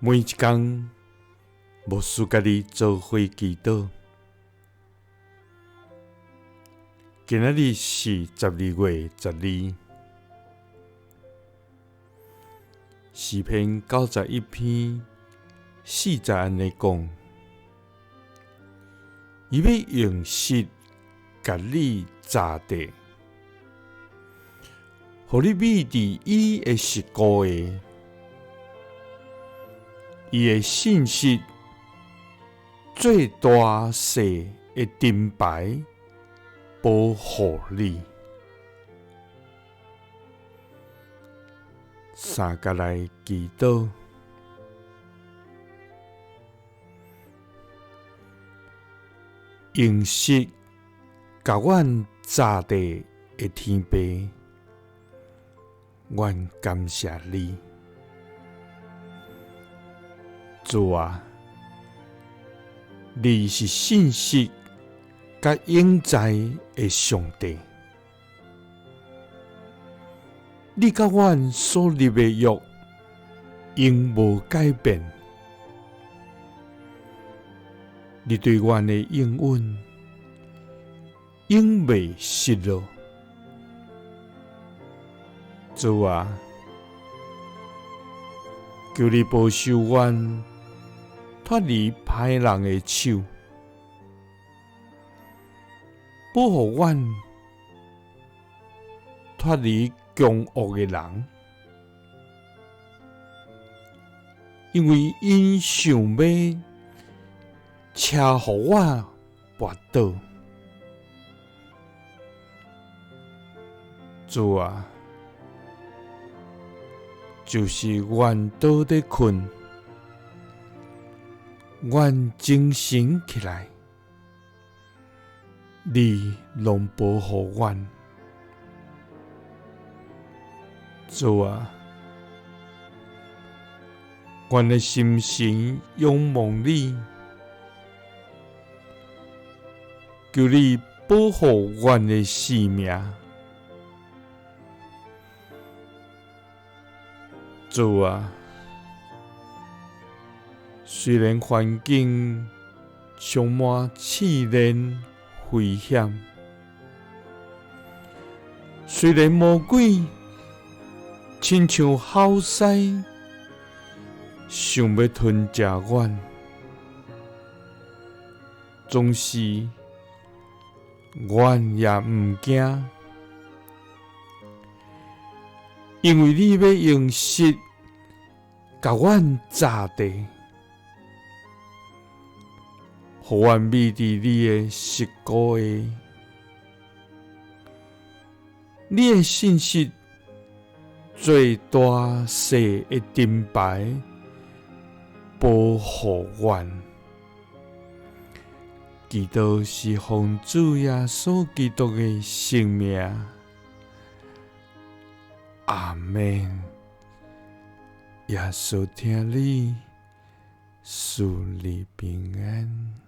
每一天，牧师甲你做伙祈祷。今仔日是12月12日，诗篇91篇40安尼讲：伊要用石甲你砸地，互你秘伫伊的石膏下。伊的信息最大细的盾牌保护你。三甲来祈祷，用石甲阮砸地的天父，阮感谢你。主啊，你是信息甲永在的上帝，你甲阮所立的约永无改变，你对阮的应允永未失落。主啊，求你保守阮脱离歹人的手，保护阮脱离凶恶的人，因为因想要车互我跋倒。主啊，就是阮倒伫困，阮精神起来，你拢保护阮。主啊，阮的心神仰望你，求你保护阮的性命。主啊，虽然环境充满试炼危险，虽然魔鬼亲像好狮，想要吞食阮，总是阮也毋惊，因为你要用石甲阮砸地，互阮秘伫你的石膏下。你的信息最大细的盾牌保护阮。祈祷是奉主耶稣基督的圣名。阿们。耶稣听你，赐你平安。